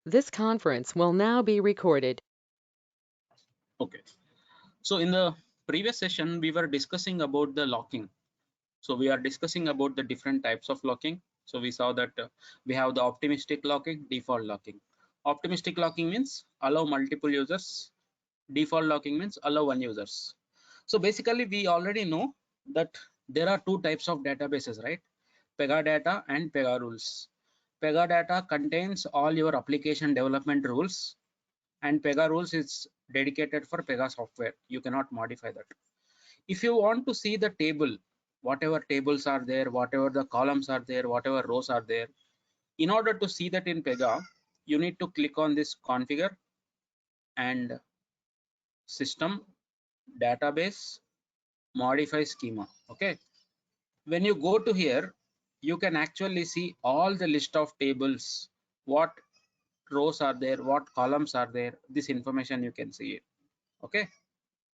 This conference will now be recorded. Okay, so in the previous session, we were discussing about the locking. So we are discussing about the different types of locking. So we saw that we have the optimistic locking, default locking. Optimistic locking means allow multiple users. Default locking means allow one users. So basically, we already know that there are two types of databases, right? Pega data and Pega rules. Pega data contains all your application development rules, and Pega rules is dedicated for Pega software. You cannot modify that. If you want to see the table, whatever tables are there, whatever the columns are there, whatever rows are there, in order to see that in Pega, you need to click on this configure and system database modify schema. Okay, when you go to here, you can actually see all the list of tables, what rows are there, what columns are there. This information you can see it. Okay,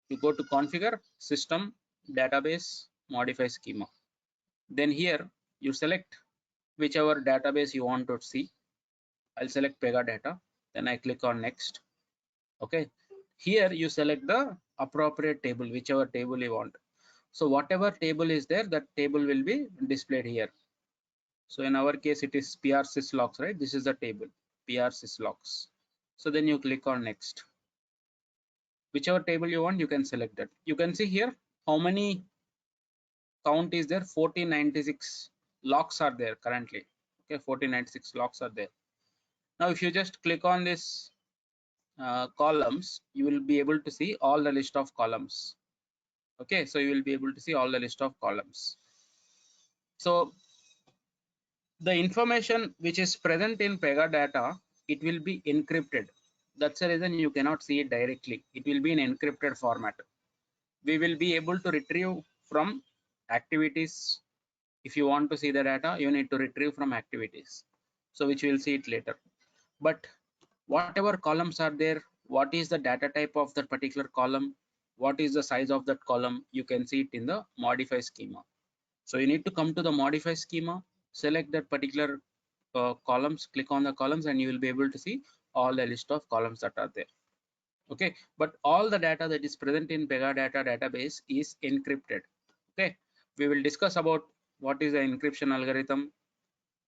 you go to configure system database modify schema, then here you select whichever database you want to see. I'll select Pega data, then I click on next. Okay, here you select the appropriate table, whichever table you want. So whatever table is there, that table will be displayed here. So in our case it is PR syslogs, right? This is the table PR syslogs. So then you click on next. Whichever table you want, you can select that. You can see here how many count is there. 1496 locks are there currently. Okay, 1496 locks are there. Now if you just click on this columns, you will be able to see all the list of columns. Okay, so you will be able to see all the list of columns. So the information which is present in Pega data, it will be encrypted. That's the reason you cannot see it directly. It will be in encrypted format. We will be able to retrieve from activities. If you want to see the data, you need to retrieve from activities. So which we'll see it later. But whatever columns are there, what is the data type of that particular column, what is the size of that column, you can see it in the modify schema. So you need to come to the modify schema, select that particular columns, click on the columns, and you will be able to see all the list of columns that are there. Okay, but all the data that is present in Pega data database is encrypted. Okay, we will discuss about what is the encryption algorithm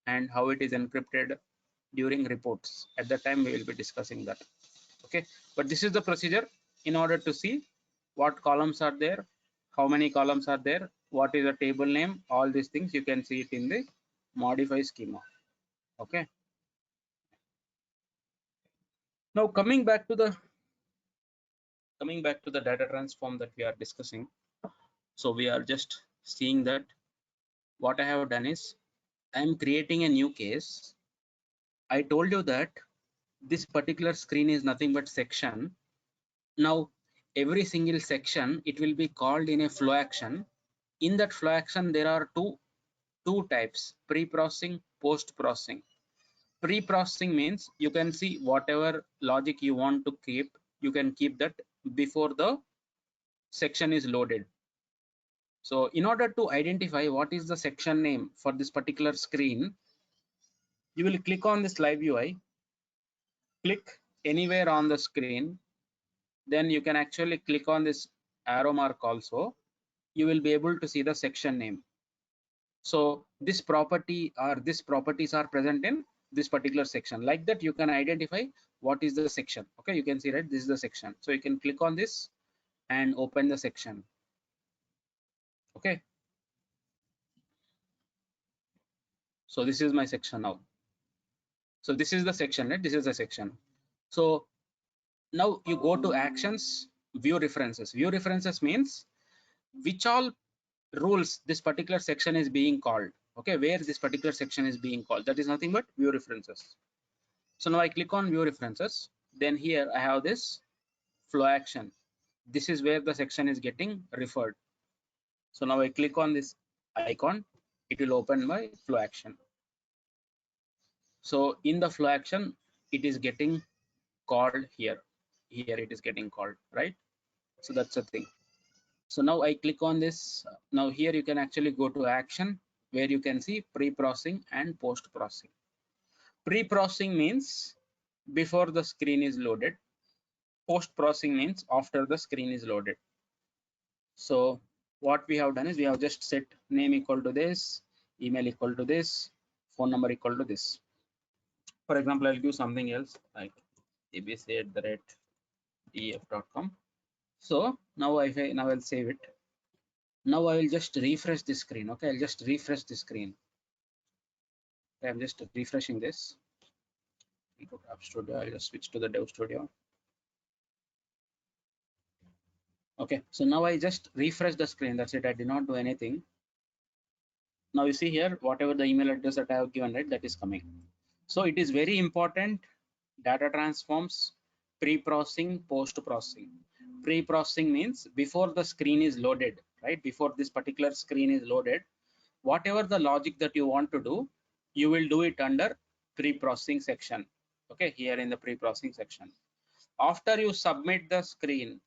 and how it is encrypted during reports. At that time we will be discussing that. Okay, but this is the procedure. In order to see what columns are there, how many columns are there, what is the table name, all these things you can see it in the modify schema. Okay, now coming back to the data transform that we are discussing. So we are just seeing that what I have done is I am creating a new case. I told you that this particular screen is nothing but section. Now every single section, it will be called in a flow action. In that flow action there are two types: pre-processing, post-processing. Pre-processing means you can see whatever logic you want to keep, you can keep that before the section is loaded. So in order to identify what is the section name for this particular screen, you will click on this live UI, click anywhere on the screen, then you can actually click on this arrow mark also. You will be able to see the section name. So this property or these properties are present in this particular section. Like that you can identify what is the section. Okay, you can see, right, this is the section. So you can click on this and open the section. Okay, so this is my section now. So this is the section, right? This is the section. So now you go to actions, view references. View references means which all rules this particular section is being called. Okay, where this particular section is being called, that is nothing but view references. So now I click on view references, then here I have this flow action. This is where the section is getting referred. So now I click on this icon, it will open my flow action. So in the flow action, it is getting called here. Here it is getting called, right? So that's the thing. So now I click on this. Now here you can actually go to action where you can see pre-processing and post-processing. Pre-processing means before the screen is loaded. Post processing means after the screen is loaded. So what we have done is we have just set name equal to this, email equal to this, phone number equal to this. For example, I'll give something else like abc@def.com. So now I'll save it. Now I will just refresh the screen. Okay, I'll just refresh the screen. Okay, I'm just refreshing this. Go to App Studio. I'll just switch to the Dev Studio. Okay, so now I just refresh the screen. That's it. I did not do anything. Now you see here, whatever the email address that I have given, right, that is coming. So it is very important. Data transforms, pre-processing, post-processing. Pre-processing means before the screen is loaded, right? Before this particular screen is loaded, whatever the logic that you want to do, you will do it under pre-processing section. Okay, here in the pre-processing section. After you submit the screen,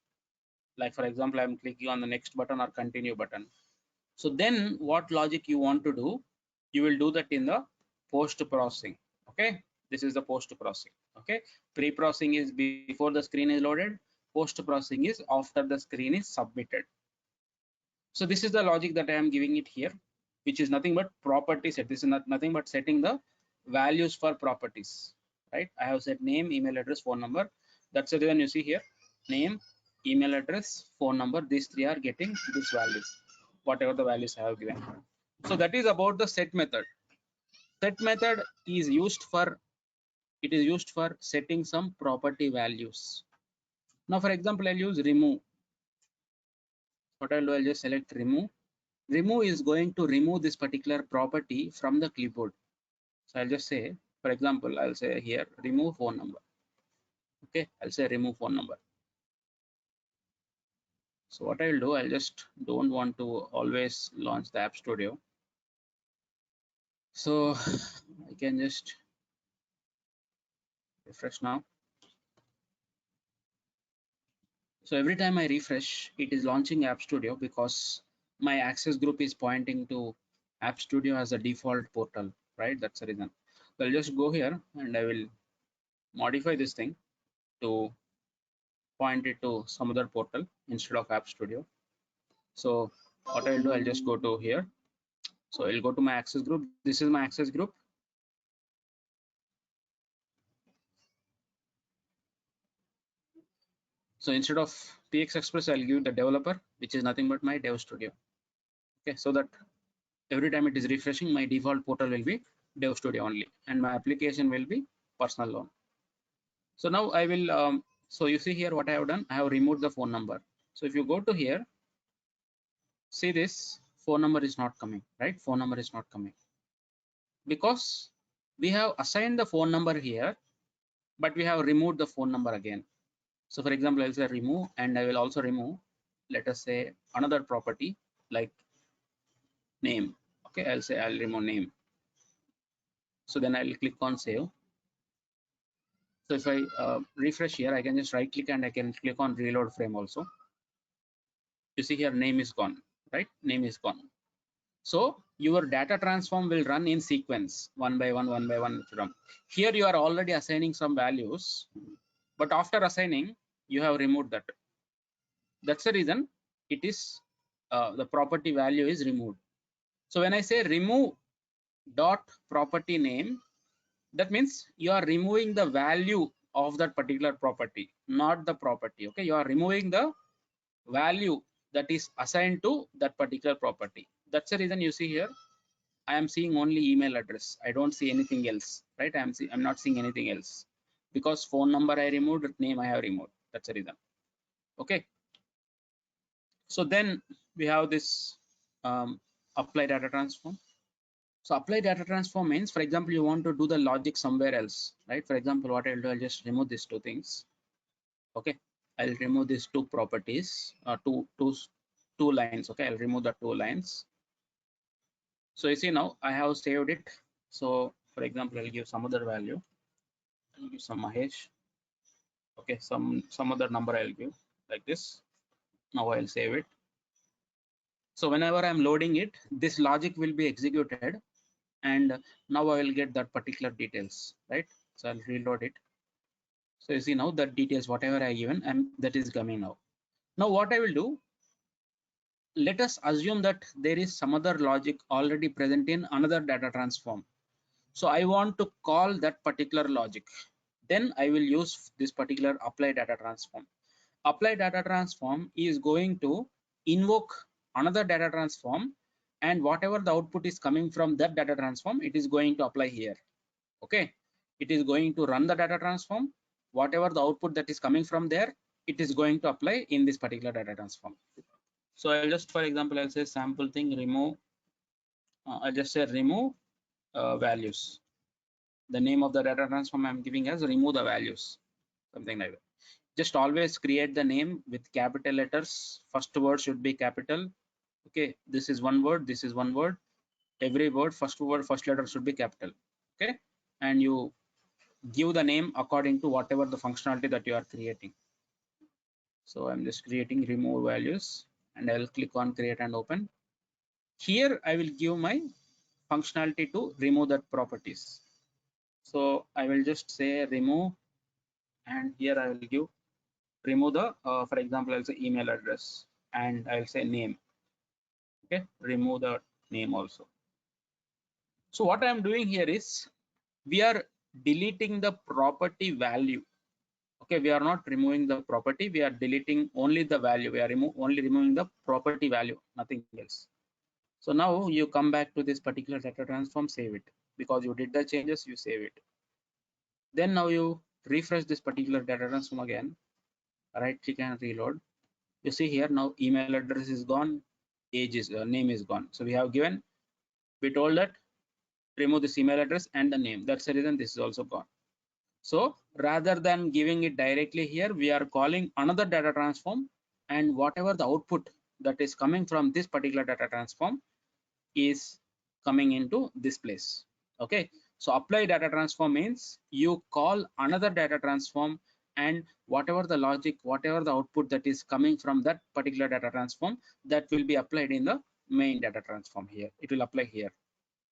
like for example, I'm clicking on the next button or continue button. So then what logic you want to do, you will do that in the post-processing. Okay, this is the post-processing. Okay, pre-processing is before the screen is loaded, post-processing is after the screen is submitted. So this is the logic that I am giving it here, which is nothing but property set. This is nothing but setting the values for properties, right? I have set name, email address, phone number. That's the reason you see here, name, email address, phone number. These three are getting these values, whatever the values I have given. So that is about the set method. Set method is used for, it is used for setting some property values. Now, for example, I'll use remove. What I'll do, I'll just select remove. Remove is going to remove this particular property from the clipboard. So I'll just say, for example, I'll say here, remove phone number. Okay, I'll say remove phone number. So what I'll do, I'll just don't want to always launch the App Studio. So I can just refresh now. So every time I refresh, it is launching App Studio because my access group is pointing to App Studio as a default portal, right? That's the reason. So I'll just go here and I will modify this thing to point it to some other portal instead of App Studio. So what I'll do, I'll just go to here. So I'll go to my access group. This is my access group. So instead of PX Express, I'll give the developer, which is nothing but my Dev Studio. Okay, so that every time it is refreshing, my default portal will be Dev Studio only, and my application will be personal loan. So now I will, so you see here what I have done, I have removed the phone number. So if you go to here, see this phone number is not coming, right? Phone number is not coming because we have assigned the phone number here, but we have removed the phone number again. So for example, I'll say remove, and I will also remove, let us say another property like name. Okay, I'll say I'll remove name. So then I'll click on save. So if I refresh here, I can just right click and I can click on reload frame also. You see here name is gone, right? Name is gone. So your data transform will run in sequence, one by one, one by one. Here you are already assigning some values, but after assigning, you have removed that. That's the reason it is the property value is removed. So when I say remove dot property name, that means you are removing the value of that particular property, not the property. Okay, you are removing the value that is assigned to that particular property. That's the reason you see here I am seeing only email address. I don't see anything else, right? I'm not seeing anything else because phone number I removed, name I have removed. That's the reason. Okay, so then we have this apply data transform. So apply data transform means, for example, you want to do the logic somewhere else, right? For example, what I'll do, I'll just remove these two things. Okay, I'll remove these two properties, two lines. Okay, I'll remove the two lines. So you see now I have saved it. So for example, I'll give some other value. I'll give some Mahesh. Okay, some other number I'll give like this. Now I'll save it. So whenever I'm loading it, this logic will be executed, and now I will get that particular details, right? So I'll reload it. So you see now the details, whatever I given, that is coming now. Now what I will do, let us assume that there is some other logic already present in another data transform. So I want to call that particular logic. Then I will use this particular apply data transform. Apply data transform is going to invoke another data transform, and whatever the output is coming from that data transform, it is going to apply here. Okay, it is going to run the data transform. Whatever the output that is coming from there, it is going to apply in this particular data transform. So I'll just, for example, I'll say sample thing remove. I'll just say remove values. The name of the data transform I'm giving as remove the values, something like that. Just always create the name with capital letters. First word should be capital. Okay, this is one word, this is one word. Every word, first letter should be capital. Okay, and you give the name according to whatever the functionality that you are creating. So I'm just creating remove values, and I'll click on create and open. Here I will give my functionality to remove that properties. So I will just say remove, and here I will give remove the for example I'll say email address, and I'll say name. Okay, remove the name also. So what I'm doing here is we are deleting the property value. Okay, we are not removing the property, we are deleting only the value. We are only removing the property value, nothing else. So now you come back to this particular data transform, save it, because you did the changes, you save it. Then now you refresh this particular data transform again, right click and reload. You see here now email address is gone, age is name is gone. So we have given, we told that remove this email address and the name. That's the reason this is also gone. So rather than giving it directly here, we are calling another data transform, and whatever the output that is coming from this particular data transform is coming into this place. Okay, so apply data transform means you call another data transform, and whatever the logic, whatever the output that is coming from that particular data transform, that will be applied in the main data transform. Here it will apply here.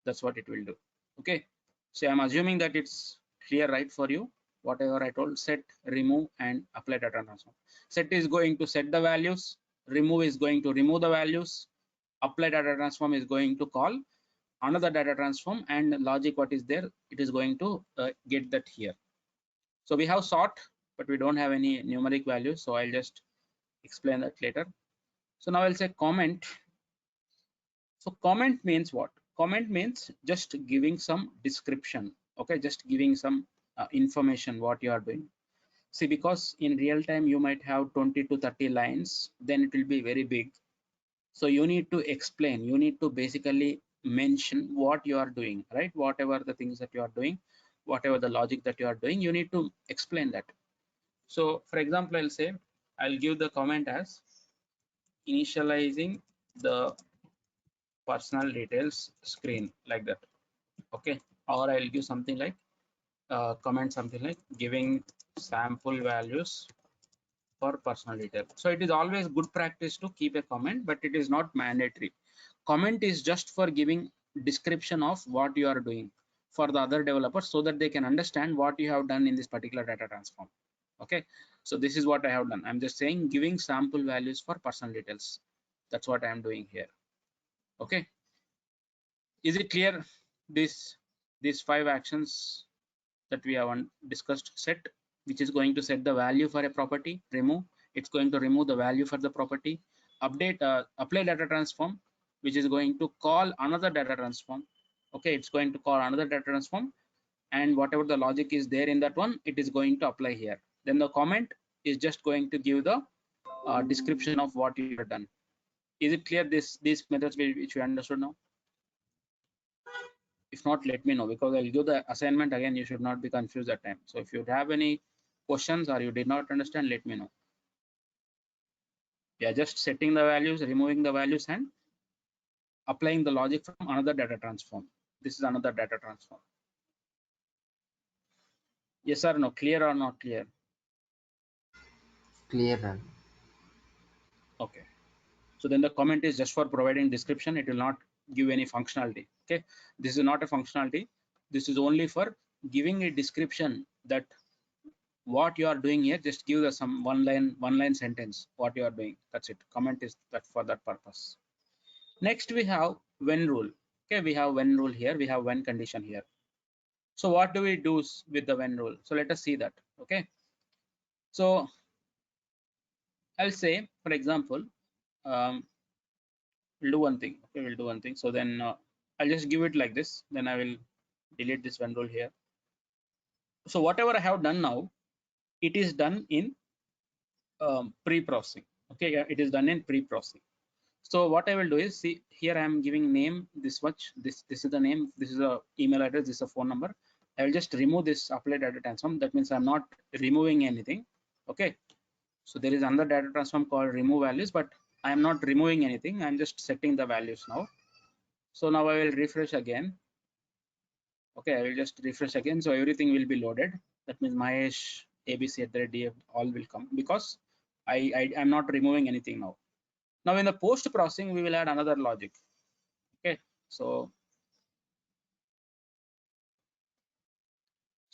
That's what it will do. Okay, so I'm assuming that it's clear, right, for you. Whatever I told, set, remove, and apply data transform. Set is going to set the values, remove is going to remove the values, apply data transform is going to call another data transform, and logic what is there, it is going to get that here. So we have sort, but we don't have any numeric values, so I'll just explain that later. So now I'll say comment. So comment means what? Comment means just giving some description. Okay, just giving some information what you are doing. See, because in real time you might have 20 to 30 lines, then it will be very big. So you need to explain, you need to basically mention what you are doing, right? Whatever the things that you are doing, whatever the logic that you are doing, you need to explain that. So for example, I'll say, I'll give the comment as initializing the personal details screen, like that. Okay, or I'll give something like comment something like giving sample values for personal detail. So it is always good practice to keep a comment, but it is not mandatory. Comment is just for giving description of what you are doing for the other developers, so that they can understand what you have done in this particular data transform. Okay, so this is what I have done. I'm just saying giving sample values for personal details. That's what I am doing here. Okay, is it clear? These 5 actions that we have discussed: set, which is going to set the value for a property; remove, it's going to remove the value for the property; update, apply data transform, which is going to call another data transform. Okay, it's going to call another data transform, and whatever the logic is there in that one, it is going to apply here. Then the comment is just going to give the description of what you have done. Is it clear, these methods which you understood now? If not, let me know, because I'll do the assignment again. You should not be confused that time. So if you have any questions or you did not understand, let me know. Yeah, just setting the values, removing the values, and applying the logic from another data transform. This is another data transform. Yes or no? Clear or not clear? Clear, run. Okay. So then the comment is just for providing description. It will not give any functionality. Okay. This is not a functionality. This is only for giving a description that what you are doing here, just give us some one line sentence what you are doing. That's it. Comment is that for that purpose. Next we have when rule. Okay, we have when rule here, we have when condition here. So what do we do with the when rule? So let us see that. Okay, so I'll say, for example, we'll do one thing. Okay, we'll do one thing. So then I'll just give it like this. Then I will delete this when rule here. So whatever I have done now, it is done in pre-processing. Okay, yeah, it is done in pre-processing. So what I will do is, see here I am giving name this much. This is the name. This is a email address. This is a phone number. I will just remove this apply data transform. That means I'm not removing anything. Okay. So there is another data transform called remove values, but I am not removing anything. I'm just setting the values now. So now I will refresh again. Okay, I will just refresh again. So everything will be loaded. That means Mahesh, ABC at the DF all will come because I am not removing anything now. Now in the post processing, we will add another logic. Okay, so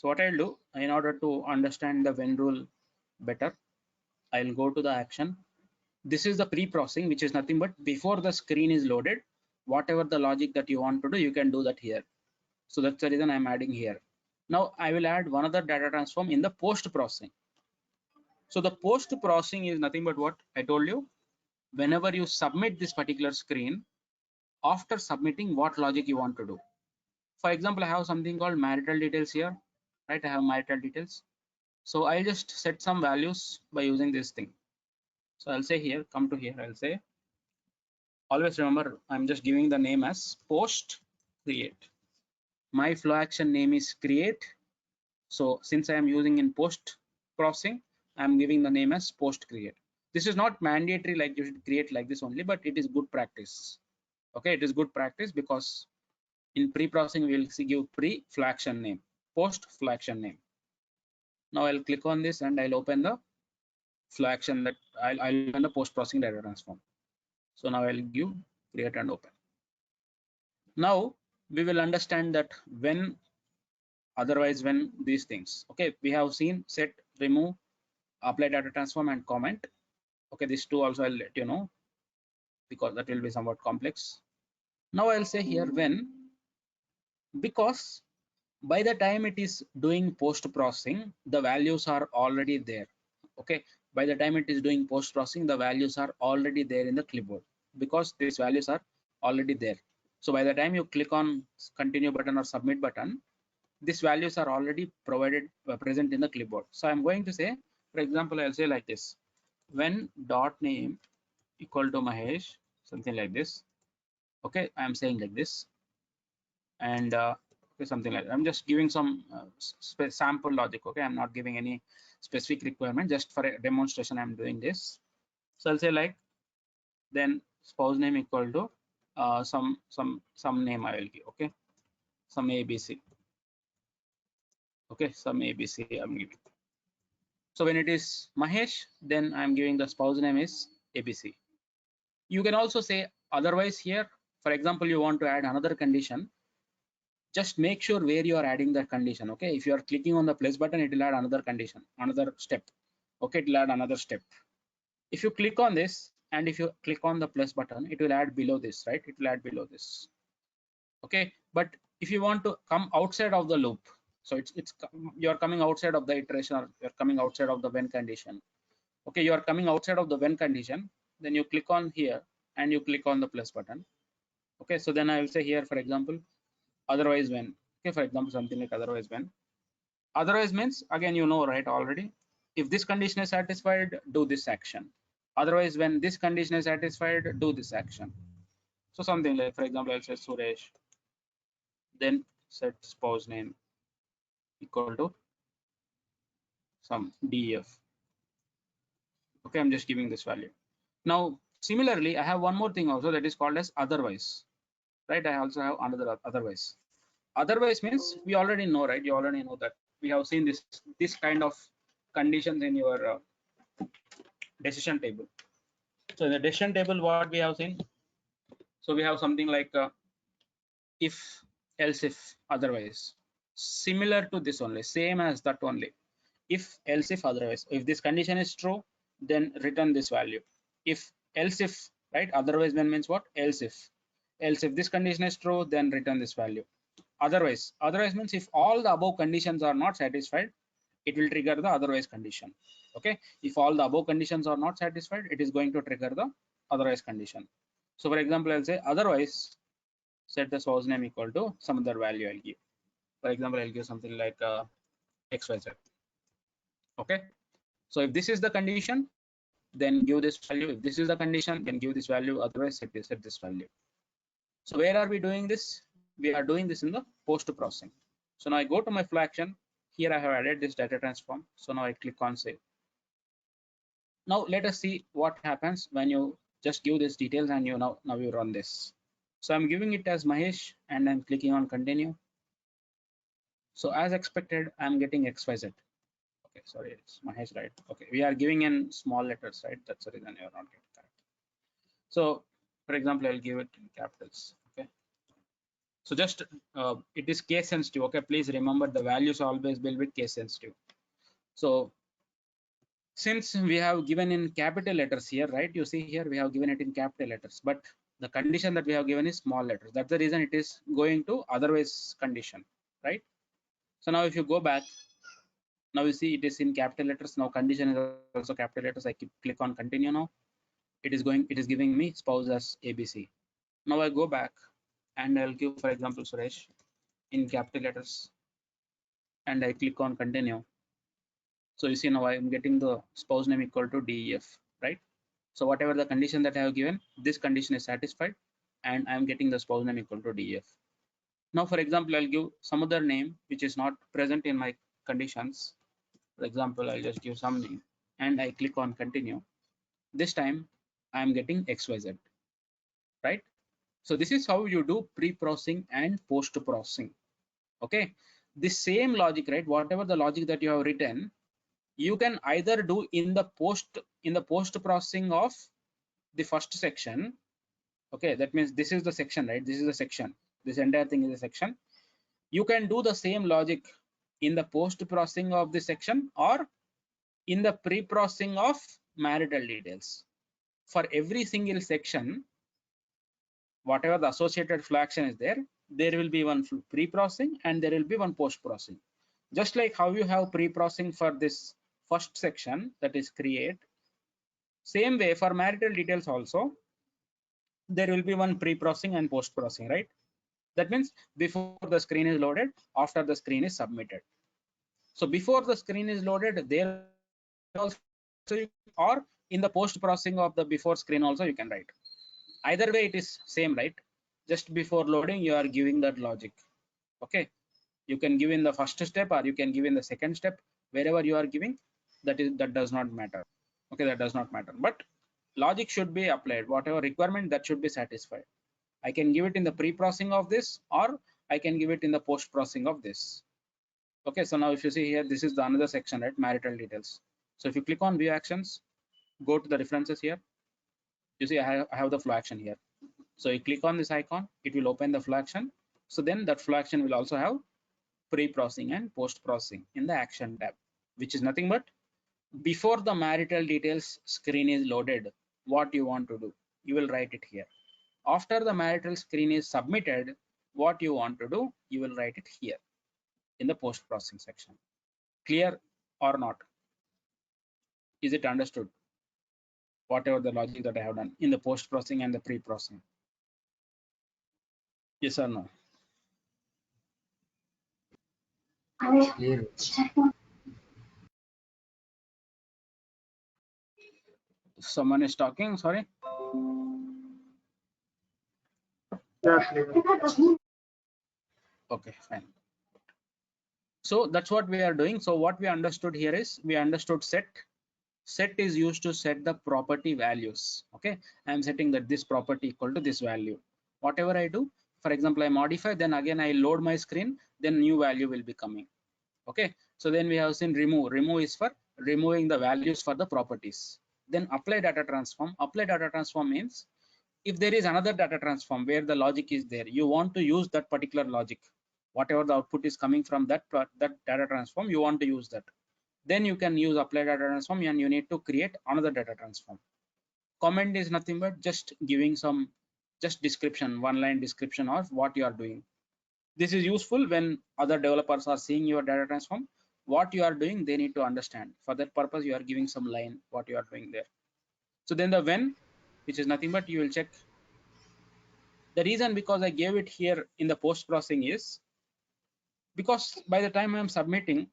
what I'll do in order to understand the when rule better, I'll go to the action. This is the pre-processing, which is nothing but before the screen is loaded, whatever the logic that you want to do, you can do that here. So that's the reason I'm adding here. Now I will add one other data transform in the post processing. So the post processing is nothing but what I told you. Whenever you submit this particular screen, after submitting, what logic you want to do. For example, I have something called marital details here, right? I have marital details. So I'll just set some values by using this thing. So I'll say here, come to here, I'll say, always remember, I'm just giving the name as post create. My flow action name is create. So since I am using in post processing, I'm giving the name as post create. This is not mandatory, like you should create like this only, but it is good practice. Okay, it is good practice because in pre-processing, we will give pre-flow action name, post flow action name. Now I'll click on this and I'll open the flow action that I'll open the post processing data transform. So now I'll give create and open. Now we will understand that when, otherwise when these things. Okay, we have seen set, remove, apply data transform and comment. Okay, these two also I'll let you know because that will be somewhat complex. Now I'll say here when, because by the time it is doing post processing, the values are already there. Okay, by the time it is doing post processing, the values are already there in the clipboard because these values are already there. So by the time you click on continue button or submit button, these values are already provided present in the clipboard. So I'm going to say, for example, I'll say like this, when dot name equal to Mahesh, something like this. Okay, I'm saying like this, and okay, something like that. I'm just giving some sample logic. Okay, I'm not giving any specific requirement, just for a demonstration I'm doing this. So I'll say like, then spouse name equal to some name I will give. Okay, some ABC. Okay, some ABC I'm giving. So when it is Mahesh, then I'm giving the spouse name is ABC. You can also say otherwise here. For example, you want to add another condition, just make sure where you are adding that condition. Okay, if you are clicking on the plus button, it will add another condition, another step. Okay, it will add another step. If you click on this and if you click on the plus button, it will add below this, right? It will add below this. Okay, but if you want to come outside of the loop, so it's you're coming outside of the iteration, or you're coming outside of the when condition. Okay, you are coming outside of the when condition, then you click on here and you click on the plus button. Okay, so then I will say here, for example, otherwise when. Okay, for example, something like otherwise when. Otherwise means, again, you know, right, already, if this condition is satisfied, do this action. Otherwise, when this condition is satisfied, do this action. So something like, for example, I'll say Suresh, then set spouse name equal to some DEF. Okay, I'm just giving this value. Now similarly, I have one more thing also, that is called as otherwise, right? I also have another otherwise. Otherwise means, we already know, right? You already know that we have seen this kind of conditions in your decision table. So in the decision table, what we have seen, so we have something like if, else if, otherwise, similar to this only, same as that only. if, else if, otherwise. If this condition is true, then return this value. If, else if, right? Otherwise then means what? Else if. Else if this condition is true, then return this value. Otherwise means if all the above conditions are not satisfied, it will trigger the otherwise condition. Okay, if all the above conditions are not satisfied, it is going to trigger the otherwise condition. So for example, I'll say otherwise set the source name equal to some other value I'll give. For example, I'll give something like xyz. Okay, so if this is the condition, then give this value. If this is the condition, then give this value. Otherwise set this value. So where are we doing this? We are doing this in the post processing. So now I go to my flow action. Here I have added this data transform. So now I click on save. Now let us see what happens when you just give these details and you now you run this. So I'm giving it as Mahesh and I'm clicking on continue. So as expected, I'm getting XYZ. Okay, sorry, it's Mahesh, right? Okay, we are giving in small letters, right? That's the reason you're not getting correct. So for example, I'll give it in capitals. Okay. So just it is case sensitive. Okay, please remember the values always will be case sensitive. So since we have given in capital letters here, right? You see here we have given it in capital letters, but the condition that we have given is small letters. That's the reason it is going to otherwise condition, right? So now if you go back, now you see it is in capital letters. Now condition is also capital letters. I click on continue now. It is giving me spouse as ABC. Now I go back and I'll give, for example, Suresh in capital letters and I click on continue. So you see now I am getting the spouse name equal to DEF, right? So whatever the condition that I have given, this condition is satisfied and I am getting the spouse name equal to DEF. Now, for example, I'll give some other name which is not present in my conditions. For example, I'll just give some name and I click on continue. This time I am getting XYZ, right? So this is how you do pre-processing and post-processing. Okay, the same logic, right? Whatever the logic that you have written, you can either do in the post processing of the first section. Okay, that means this is the section, right? This is the section. This entire thing is a section. You can do the same logic in the post processing of the section or in the pre-processing of marital details. For every single section, whatever the associated flow action is there will be one pre-processing and there will be one post-processing. Just like how you have pre-processing for this first section, that is create, same way for marital details also, there will be one pre-processing and post-processing, right? That means before the screen is loaded, after the screen is submitted. So before the screen is loaded, there also, or in the post-processing of the before screen also you can write. Either way it is same, right? Just before loading you are giving that logic. Okay, you can give in the first step or you can give in the second step. Wherever you are giving, that does not matter. Okay, that does not matter, but logic should be applied. Whatever requirement, that should be satisfied. I can give it in the pre-processing of this or I can give it in the post-processing of this. Okay, so now if you see here, this is the another section, right? Marital details. So if you click on view actions, go to the references here, you see I have the flow action here. So you click on this icon, it will open the flow action. So then that flow action will also have pre-processing and post-processing in the action tab, which is nothing but before the marital details screen is loaded, what you want to do, you will write it here. After the marital screen is submitted, what you want to do, you will write it here in the post-processing section. Clear or not? Is it understood? Whatever the logic that I have done in the post-processing and the pre-processing. Yes or no? Clear. Someone is talking, sorry. Okay, fine. So that's what we are doing. So what we understood here is we understood set. Set is used to set the property values. Okay, I am setting that this property equal to this value. Whatever I do, for example, I modify, then again I load my screen, then new value will be coming. Okay, so then we have seen remove. Remove is for removing the values for the properties. Then apply data transform. Apply data transform means if there is another data transform where the logic is there, you want to use that particular logic. Whatever the output is coming from that data transform, you want to use that. Then you can use apply data transform and you need to create another data transform. Comment is nothing but just giving some just description, one line description of what you are doing. This is useful when other developers are seeing your data transform. What you are doing, they need to understand. For that purpose, you are giving some line what you are doing there. So then the when, which is nothing but you will check. The reason because I gave it here in the post processing is because by the time I am submitting,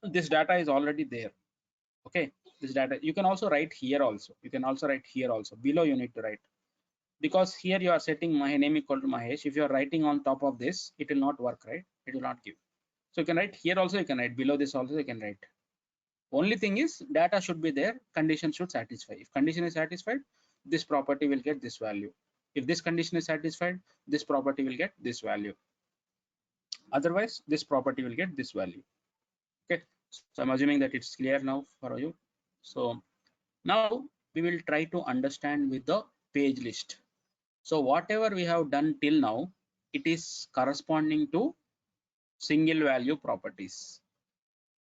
this data is already there. Okay, this data you can also write here also. You can also write here also. Below you need to write, because here you are setting my name equal to Mahesh. If you are writing on top of this, it will not work, right? It will not give. So you can write here also, you can write below this also, you can write. Only thing is data should be there, condition should satisfy. If condition is satisfied, this property will get this value. If this condition is satisfied, this property will get this value. Otherwise, this property will get this value. Okay, so I'm assuming that it's clear now for you. So now we will try to understand with the page list. So whatever we have done till now, it is corresponding to single value properties.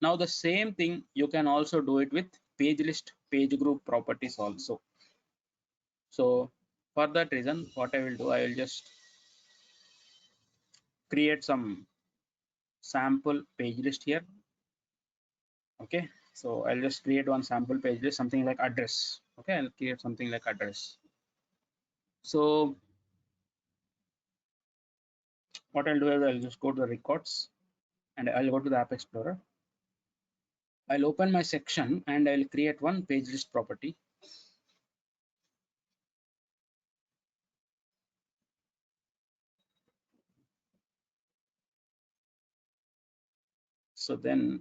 Now the same thing you can also do it with page list, page group properties also. So for that reason, what I will do, I will just create some sample page list here. Okay, so I'll just create one sample page list, something like address. Okay, I'll create something like address. So what I'll do is I'll just go to the records and I'll go to the App Explorer. I'll open my section and I'll create one page list property. So then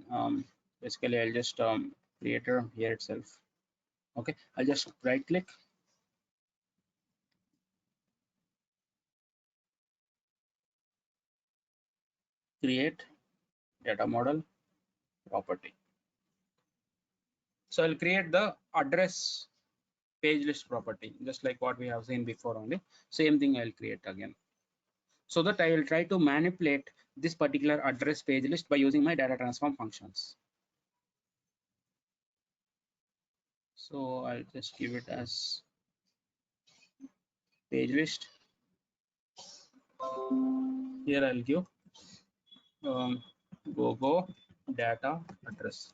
basically I'll just create it here itself. Okay, I'll just right click, create data model property. So I'll create the address page list property, just like what we have seen before only. Same thing I'll create again, so that I will try to manipulate this particular address page list by using my data transform functions. So I'll just give it as page list. Here I'll give go data address.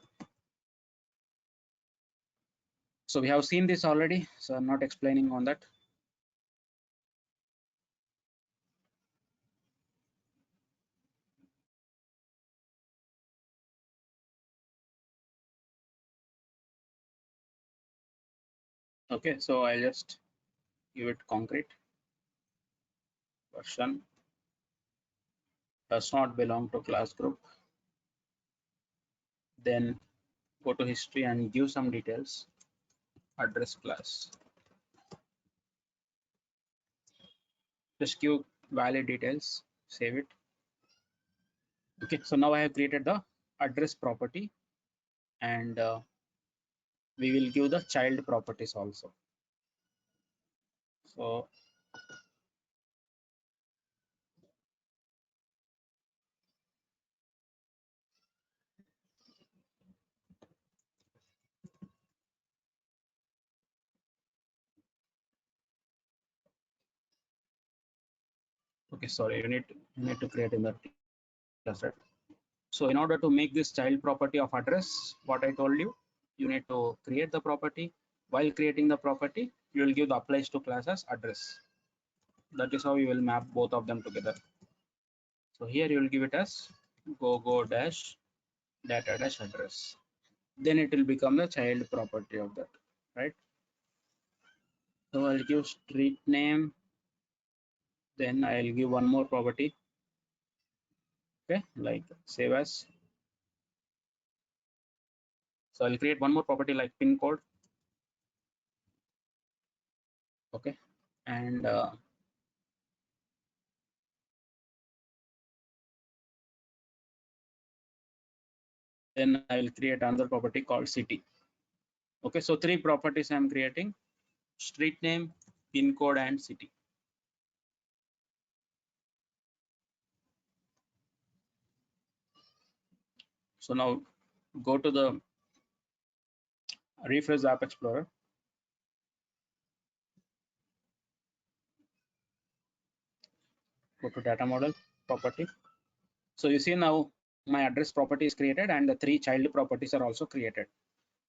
So we have seen this already, so I'm not explaining on that. Okay, so I'll just give it concrete version does not belong to class group. Then go to history and give some details. Address class. Just give valid details. Save it. Okay, so now I have created the address property, and we will give the child properties also. So okay, sorry, you need to create in the class, right? So in order to make this child property of address, what I told you, you need to create the property. While creating the property, you will give the applies to class as address. That is how you will map both of them together. So here you will give it as go dash data dash address. Then it will become the child property of that, right? So I'll give street name. Then I'll give one more property. Okay, like save as. So I'll create one more property like pin code. Okay, and then I will create another property called city. Okay, so three properties I'm creating: street name, pin code, and city. So now go to the refresh the App Explorer. Go to data model property. So you see now my address property is created and the 3 child properties are also created.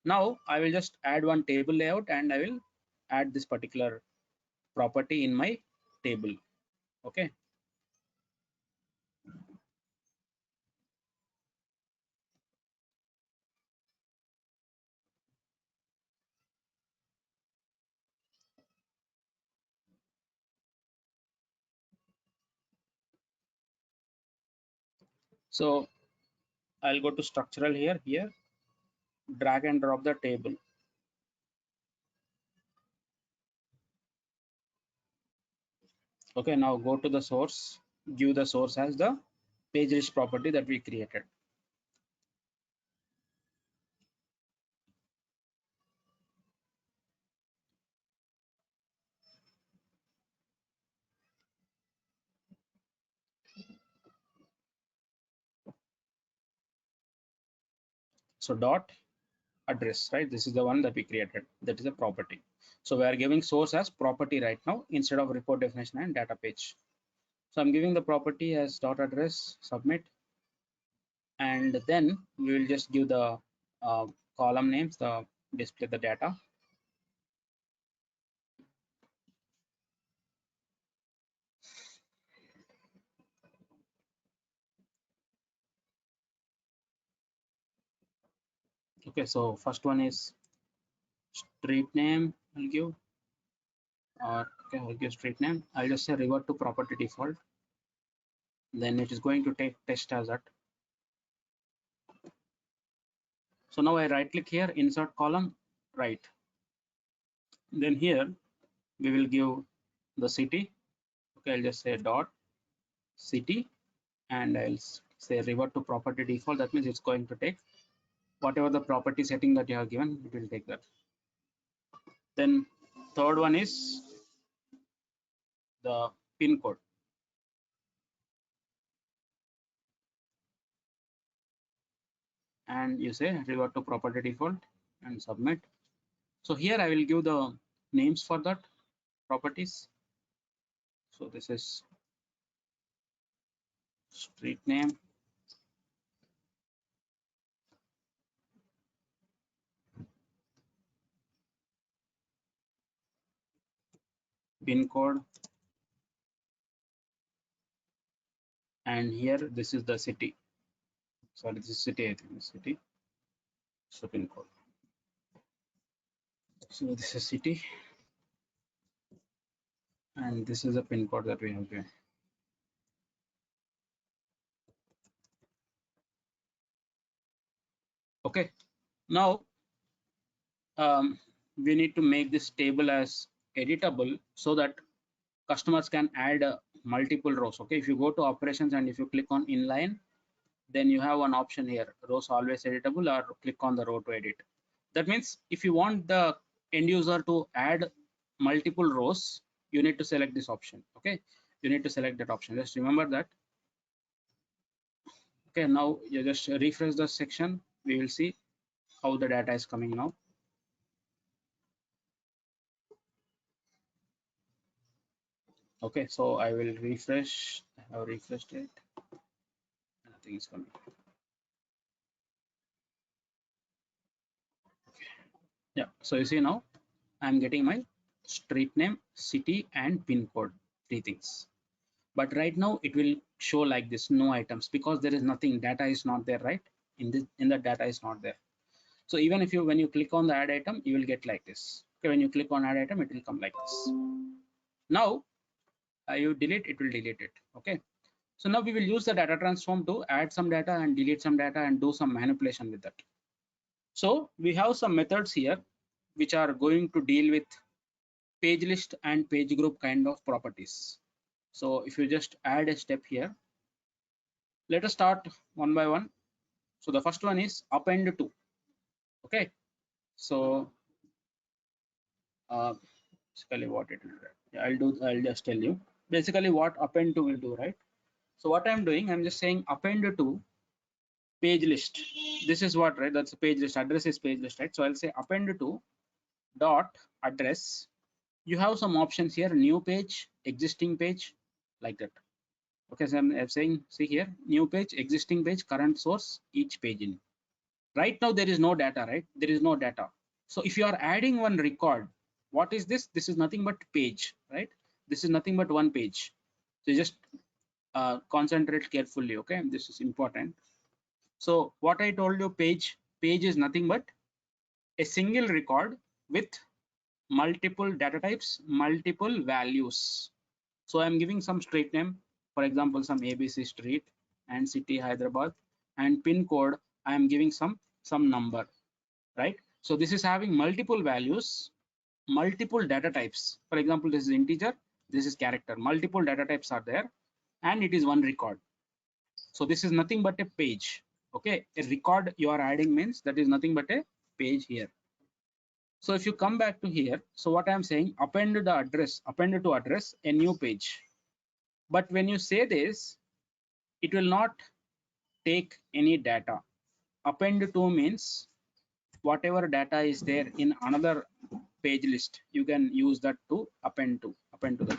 Now I will just add one table layout and I will add this particular property in my table. Okay. So I'll go to structural here, drag and drop the table. Okay, now go to the source, give the source as the page list property that we created. So dot address, right? This is the one that we created. That is a property. So we are giving source as property right now instead of report definition and data page. So I'm giving the property as dot address, submit, and then we will just give the column names, the display the data. Okay, so first one is street name. I'll give, or okay, I'll give street name. I'll just say revert to property default. Then it is going to take test as that. So now I right click here, insert column, right. Then here we will give the city. Okay, I'll just say dot city and I'll say revert to property default. That means it's going to take whatever the property setting that you have given, it will take that. Then third one is the pin code. And you say revert to property default and submit. So here I will give the names for that properties. So this is street name, pin code, and here this is the city. Sorry, this is city, I think city. So pin code. So this is city, and this is the pin code that we have here. Okay, now we need to make this table as editable so that customers can add multiple rows. Okay, if you go to operations and if you click on inline, then you have one option here, rows always editable, or click on the row to edit. That means if you want the end user to add multiple rows, you need to select this option. Okay, you need to select that option. Just remember that. Okay, now you just refresh the section. We will see how the data is coming now. Okay, so I will refresh. I have refreshed it. Nothing is coming. Okay. Yeah, so you see now I'm getting my street name, city, and pin code, 3 things. But right now it will show like this, no items, because there is nothing, data is not there, right? In the data is not there. So even if you, when you click on the add item, you will get like this. Okay, when you click on add item, it will come like this. Now you delete, it will delete it. Okay, so now we will use the data transform to add some data and delete some data and do some manipulation with that. So we have some methods here which are going to deal with page list and page group kind of properties. So if you just add a step here, let us start one by one. So the first one is append to. Okay, so basically what it will do, I'll just tell you basically what append to will do, right? So what I'm doing, I'm just saying append to page list. This is what, right? That's a page list. Address is page list, right? So I'll say append to dot address. You have some options here: new page, existing page, like that. Okay, so I'm saying, see here, new page, existing page, current source, each page in. Right now there is no data, right? There is no data. So if you are adding one record, what is this? This is nothing but page, right? This is nothing but one page. So just concentrate carefully, okay? This is important. So what I told you, page is nothing but a single record with multiple data types, multiple values. So I'm giving some street name, for example, some ABC street and city Hyderabad, and pin code. I am giving some number, right? So this is having multiple values, multiple data types. For example, this is integer, this is character. Multiple data types are there, and it is one record. So this is nothing but a page. Okay, a record you are adding means that is nothing but a page here. So if you come back to here, so what I'm saying, append the address, append to address a new page. But when you say this, it will not take any data. Append to means whatever data is there in another page list, you can use that to append to that.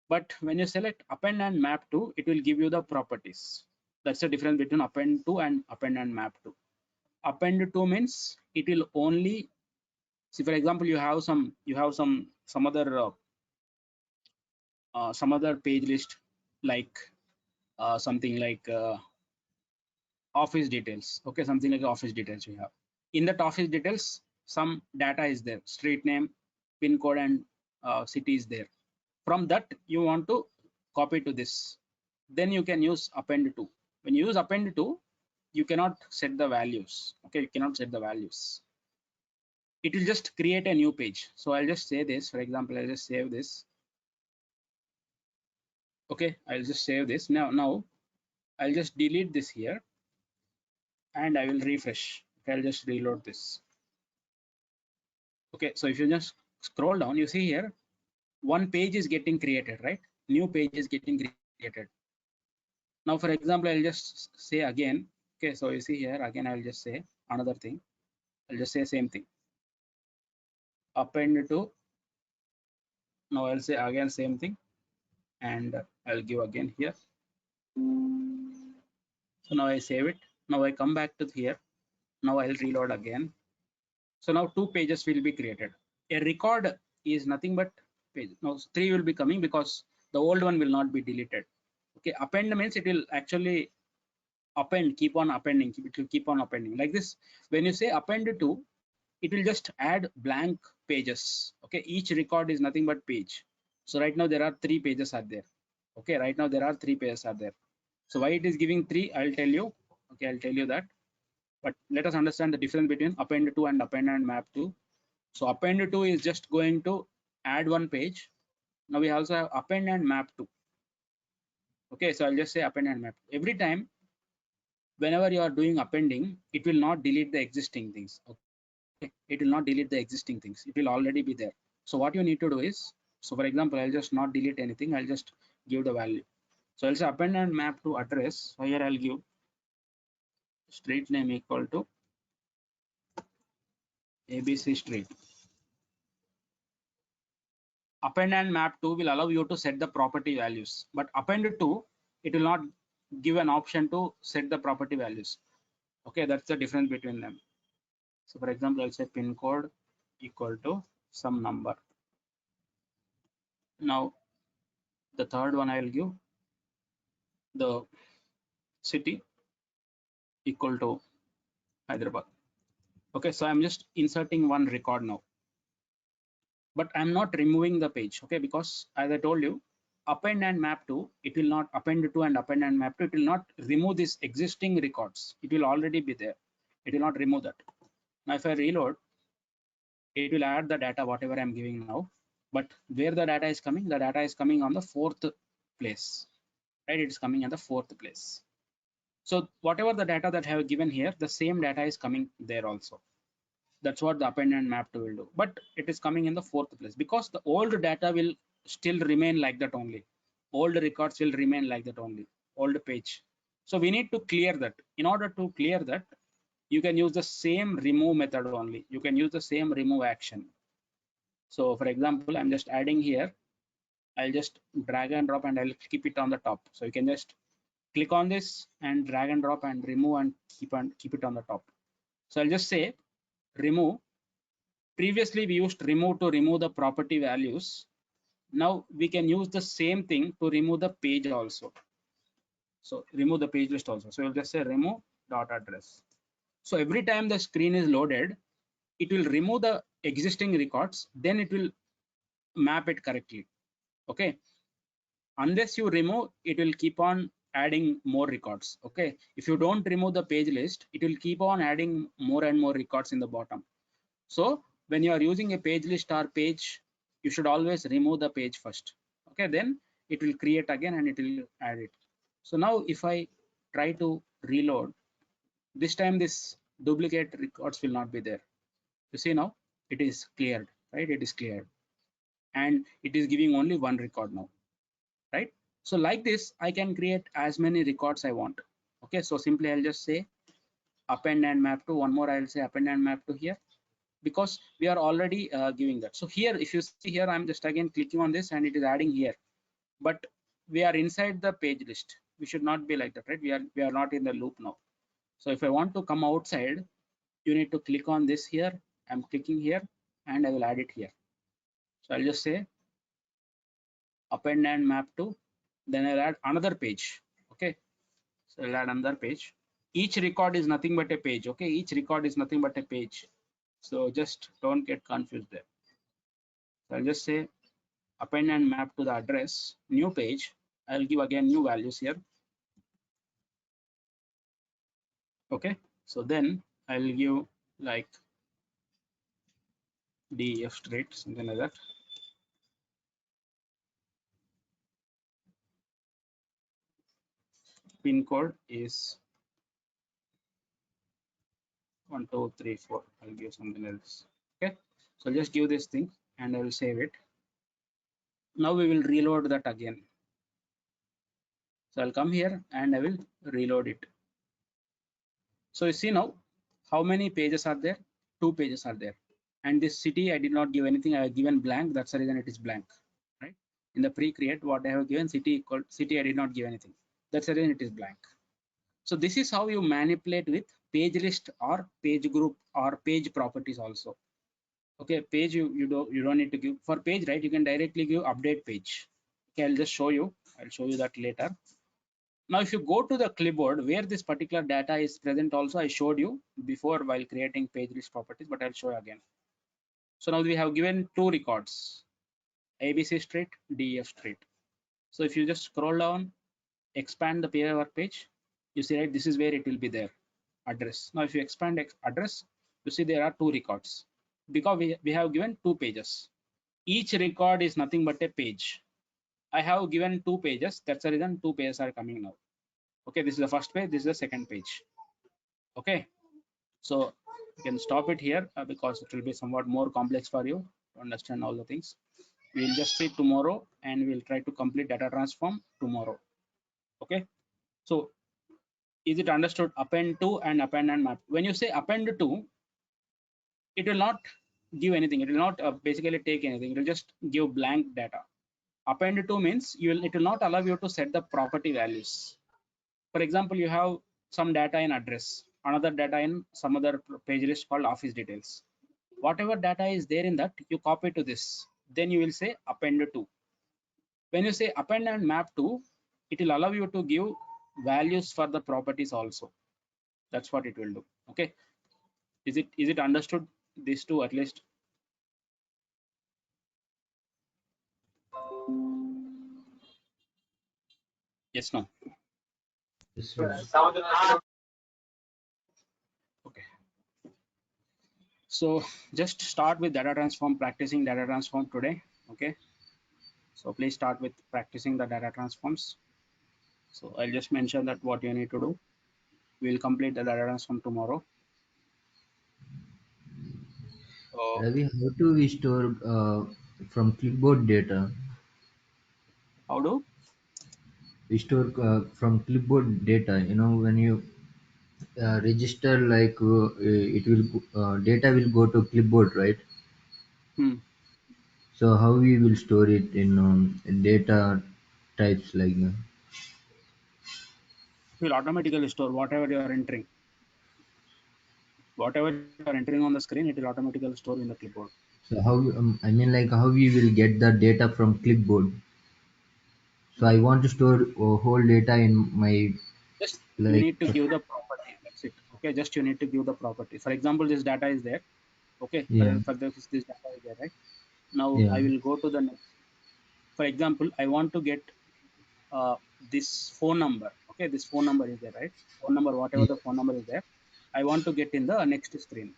But when you select append and map to, it will give you the properties. That's the difference between append to and append and map to. Append to means it will only see, for example, you have some other page list, like something like office details. Okay, something like office details you have. In that office details, some data is there, street name, pin code, and city is there. From that you want to copy to this, then you can use append to. When you use append to, you cannot set the values. Okay, you cannot set the values. It will just create a new page. So I'll just say this, for example, I'll just save this. Okay, I'll just save this. Now I'll just delete this here and I will refresh. Okay, I'll just reload this. Okay, so if you just scroll down, you see here one page is getting created, right? New page is getting created. Now, for example, I'll just say again. Okay, so you see here again, I'll just say another thing. I'll just say same thing. Append to. Now I'll say again same thing, and I'll give again here. So now I save it. Now I come back to here. Now I'll reload again. So now two pages will be created. A record is nothing but page. Now three will be coming because the old one will not be deleted. Okay, append means it will actually append, keep on appending, it will keep on appending like this. When you say append to, it will just add blank pages. Okay, each record is nothing but page. So right now there are three pages are there. Okay, right now there are three pages are there. So why it is giving three, I'll tell you. Okay, I'll tell you that. But let us understand the difference between append to and append and map to. So append to is just going to add one page. Now we also have append and map to. Okay, so I'll just say append and map. Every time whenever you are doing appending, it will not delete the existing things. Okay, it will not delete the existing things. It will already be there. So what you need to do is, so for example, I'll just not delete anything. I'll just give the value. So I'll say append and map to address. So here I'll give street name equal to ABC street. Append and map to will allow you to set the property values, but append to, it will not give an option to set the property values. Okay, that's the difference between them. So for example, I'll say pin code equal to some number. Now the third one I'll give the city equal to Hyderabad. Okay, so I'm just inserting one record now, but I'm not removing the page. Okay, because as I told you, append and map to, it will not append to and append and map to, it will not remove these existing records. It will already be there. It will not remove that. Now if I reload, it will add the data whatever I'm giving now, but where the data is coming, the data is coming on the fourth place, right? It is coming at the fourth place. So whatever the data that I have given here, the same data is coming there also. That's what the append and map to will do, but it is coming in the fourth place because the old data will still remain like that only. Old records will remain like that only, old page. So we need to clear that. In order to clear that, you can use the same remove method only. You can use the same remove action. So for example, I'm just adding here. I'll just drag and drop and I'll keep it on the top. So you can just click on this and drag and drop and remove and keep it on the top. So I'll just say remove. Previously we used remove to remove the property values. Now we can use the same thing to remove the page also. So remove the page list also. So we'll just say remove dot address. So every time the screen is loaded, it will remove the existing records, then it will map it correctly. Okay. Unless you remove, it will keep on adding more records. Okay. If you don't remove the page list, it will keep on adding more and more records in the bottom. So when you are using a page list or page, you should always remove the page first. Okay. Then it will create again and it will add it. So now if I try to reload, this time this duplicate records will not be there. You see now it is cleared, right? It is cleared and it is giving only one record now, right? So like this, I can create as many records I want. Okay, so simply I'll just say append and map to, one more I'll say append and map to here, because we are already giving that. So here, if you see here, I'm just again clicking on this and it is adding here, but we are inside the page list. We should not be like that, right? We are not in the loop now. So if I want to come outside, you need to click on this here. I'm clicking here and I will add it here. So I'll just say append and map to, then I'll add another page. Okay, so I'll add another page. Each record is nothing but a page. Okay, each record is nothing but a page. So just don't get confused there. So I'll just say append and map to the address, new page. I'll give again new values here. Okay, so then I'll give like DEF straight, something like that. Pin code is 1234. I'll give something else. Okay, so I'll just give this thing and I will save it. Now we will reload that again. So I'll come here and I will reload it. So you see now how many pages are there? 2 pages are there. And this city I did not give anything. I have given blank. That's the reason it is blank, right? In the pre-create, what I have given city equal city, I did not give anything. That's the reason it is blank. So this is how you manipulate with page list or page group or page properties also. Okay, page you don't need to give for page, right? You can directly give update page. Okay, I'll just show you. I'll show you that later. Now, if you go to the clipboard where this particular data is present also, I showed you before while creating page list properties, but I'll show you again. So now we have given 2 records, ABC street, DEF street. So if you just scroll down, expand the page, you see, right, this is where it will be there, address. Now, if you expand address, you see there are 2 records because we have given 2 pages. Each record is nothing but a page. I have given 2 pages. That's the reason 2 pages are coming now. Okay, this is the first page, this is the second page. Okay, so you can stop it here because it will be somewhat more complex for you to understand all the things. We'll just see tomorrow and we'll try to complete data transform tomorrow. Okay, so is it understood? Append to and append and map. When you say append to, it will not give anything. It will not basically take anything. It will just give blank data. Append to means it will not allow you to set the property values. For example, you have some data in address, another data in some other page list called office details. Whatever data is there in that, you copy to this. Then you will say append to. When you say append and map to, it will allow you to give values for the properties also. That's what it will do. Okay. Is it understood? These two at least. Yes, no. Yes, sir. Okay. So just start with data transform, practicing data transform today. Okay. So please start with practicing the data transforms. So I'll just mention that what you need to do. We'll complete the data transform tomorrow. So Ravi, how do we store from clipboard data? how do? we store from clipboard data. You know, when you register, like it will data will go to clipboard, right? Hmm. So how we will store it in data types like It will automatically store whatever you are entering. Whatever you are entering on the screen, it will automatically store in the clipboard. so how I mean, like, how we will get the data from clipboard? So I want to store whole data in my, Just you like, need to give the property. That's it. Okay. Just you need to give the property. For example, this data is there. Okay. yeah, This data is there, right? Now yeah, I will go to the next. For example, I want to get uh, this phone number. Okay. This phone number is there, right? Phone number, whatever yeah. the phone number is there, I want to get in the next screen.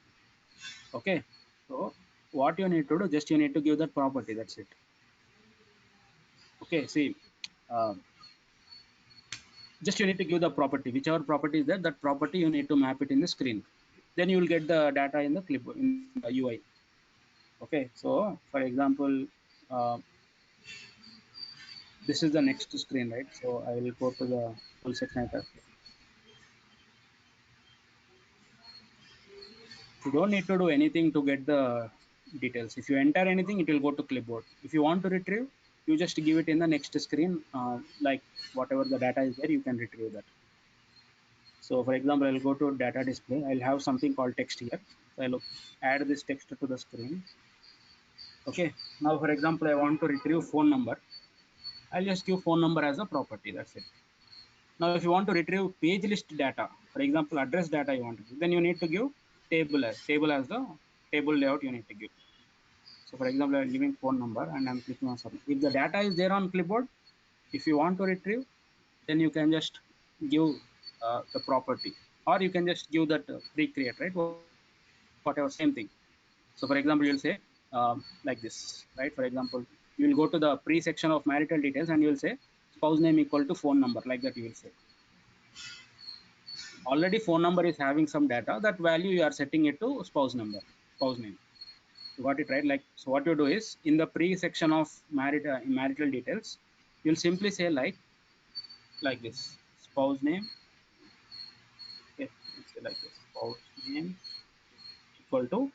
Okay. So what you need to do, just you need to give that property. That's it. Okay. See, uh, just you need to give the property, whichever property is there, that property you need to map it in the screen. Then you will get the data in the clip in the UI. Okay. So for example, uh, this is the next screen, right? So I will go to the full section item. You don't need to do anything to get the details. If you enter anything, it will go to clipboard. If you want to retrieve, you just give it in the next screen, like whatever the data is there, you can retrieve that. So for example, I'll go to data display. I'll have something called text here. So I'll add this text to the screen. Okay. Now, for example, I want to retrieve phone number. I'll just give phone number as a property. That's it. Now, if you want to retrieve page list data, for example, address data you want to give, then you need to give table as the table layout you need to give. So for example, I'm giving phone number and I'm clicking on submit. If the data is there on clipboard, if you want to retrieve, then you can just give the property, or you can just give that pre-create, right? Whatever, same thing. So for example, you'll say like this, right? For example, you will go to the pre-section of marital details and you will say spouse name equal to phone number, like that you will say. Already phone number is having some data, that value you are setting it to spouse number, spouse name. You got it, right? Like, so what you do is in the pre-section of marital details, you'll simply say like this, spouse name. Okay, let's say like this, spouse name equal to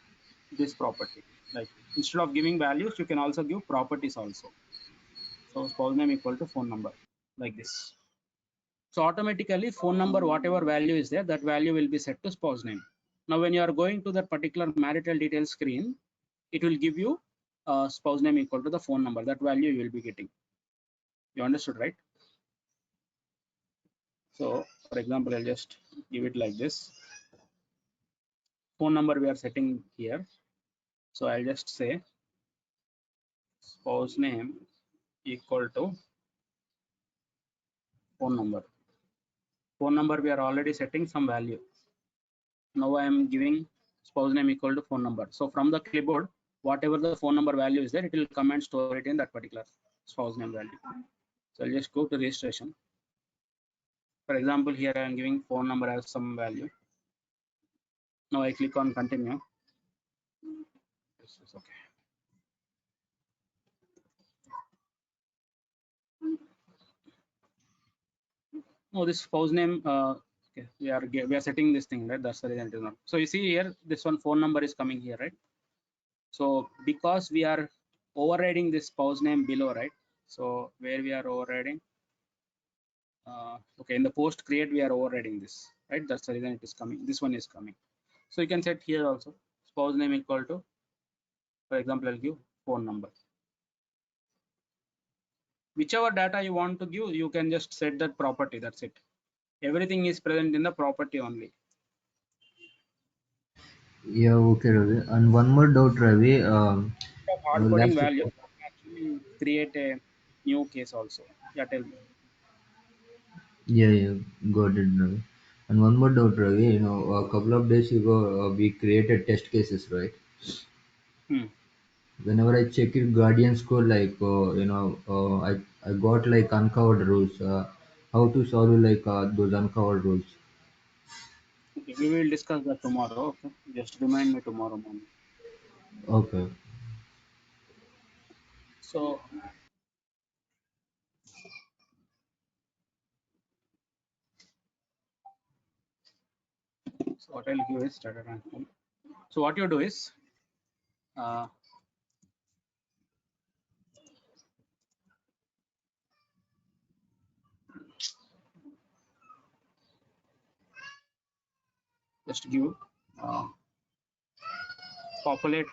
this property. Like, instead of giving values, you can also give properties also. So spouse name equal to phone number, like this. So automatically phone number, whatever value is there, that value will be set to spouse name. Now, when you are going to that particular marital details screen, it will give you spouse name equal to the phone number. That value you will be getting. You understood, right? So for example, I'll just give it like this. Phone number we are setting here. So I'll just say spouse name equal to phone number. Phone number we are already setting some value. Now I am giving spouse name equal to phone number. So from the clipboard, whatever the phone number value is there, it will come and store it in that particular spouse name value. So I'll just go to registration. For example, here I am giving phone number as some value. Now I click on continue. This is okay. No, this spouse name. Okay, we are setting this thing, right? That's the reason it is not. So you see here, this one phone number is coming here, right? So because we are overriding this spouse name below, right? So where we are overriding, okay, in the post create we are overriding this, right? That's the reason it is coming. This one is coming. So you can set here also spouse name equal to, for example, I'll give phone number. Whichever data you want to give, you can just set that property. That's it. Everything is present in the property only. Yeah, okay, Ravi. And one more doubt, Ravi. Of hard coding Last, value, you can actually create a new case also. Yeah, tell me. yeah, yeah, got it, Ravi. And one more doubt, Ravi. You know, a couple of days ago, we created test cases, right? Hmm. Whenever I check it, Guardian score, like, I got like uncovered rules. How to solve like those uncovered rules? Okay, we will discuss that tomorrow. Okay, just remind me tomorrow morning. Okay. So So what I'll give is data transform. So what you do is just give populate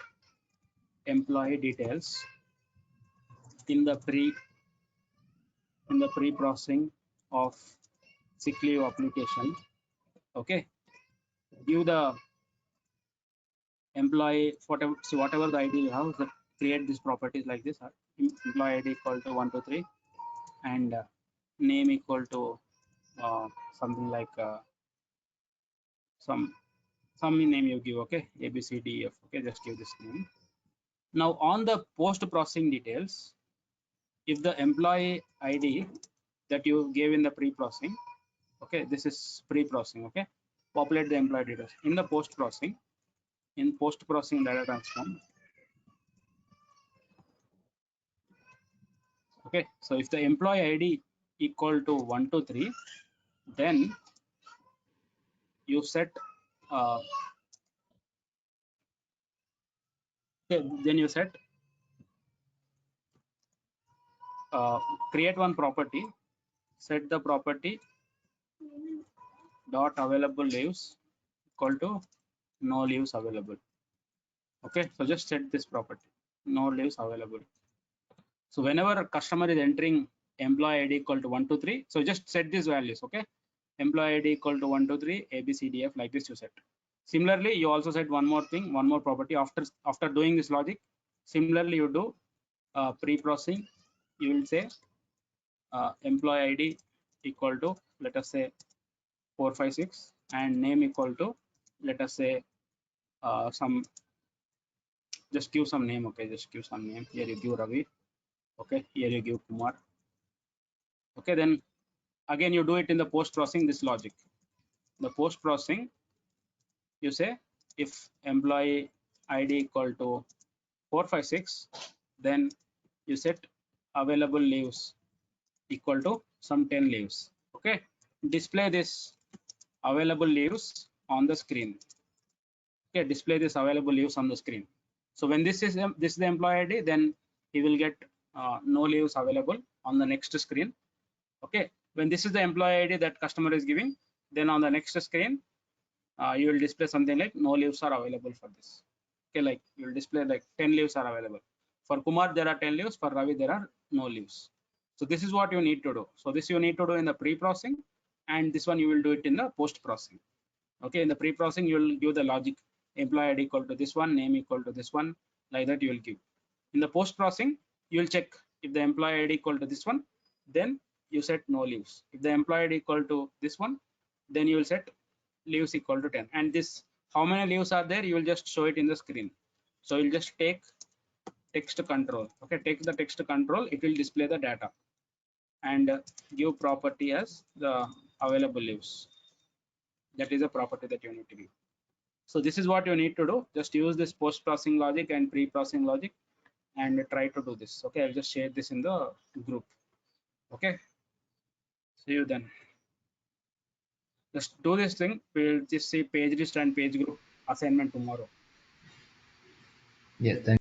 employee details in the pre-processing of sick leave application. Okay, give the employee whatever the ID you have, create these properties like this. Employee ID equal to 123 and name equal to something like some name you give. Okay, ABCDF. Okay, just give this name. Now on the post processing details, if the employee ID that you gave in the pre-processing, okay, this is pre-processing. Okay, populate the employee details in the post processing. In post processing data transform. Okay, so if the employee ID equal to 123, then you set okay, then you set create one property, set the property dot available leaves equal to no leaves available. Okay, so just set this property, no leaves available. So whenever a customer is entering employee ID equal to 123, so just set these values. Okay, employee ID equal to 123 ABCDF, like this you set. Similarly, you also set one more thing, one more property after doing this logic. Similarly, you do pre-processing. You will say employee ID equal to, let us say, 456 and name equal to, let us say, some, just give some name. Okay, just give some name. Here you give Ravi. Okay, here you give Kumar. Okay, then again you do it in the post processing, this logic. The post processing, you say if employee ID equal to 456, then you set available leaves equal to some 10 leaves. Okay, display this available leaves on the screen. Okay, display this available leaves on the screen. So when this is the employee ID, then he will get no leaves available on the next screen. Okay, when this is the employee ID that customer is giving, then on the next screen you will display something like no leaves are available for this. Okay, like you will display like 10 leaves are available. For Kumar there are 10 leaves, for Ravi there are no leaves. So this is what you need to do. So this you need to do in the pre-processing, and this one you will do it in the post-processing. Okay, in the pre-processing you will give the logic, employee ID equal to this one, name equal to this one, like that you will give. In the post-processing you will check if the employee ID equal to this one, then you set no leaves. If the employee ID equal to this one, then you will set leaves equal to 10, and this how many leaves are there, you will just show it in the screen. So you'll just take text control. Okay, take the text control, it will display the data, and give property as the available leaves. That is a property that you need to give. So this is what you need to do. Just use this post processing logic and pre-processing logic and try to do this. Okay, I'll just share this in the group. Okay, see you then. Just do this thing. We'll just see page list and page group assignment tomorrow. Yes, thank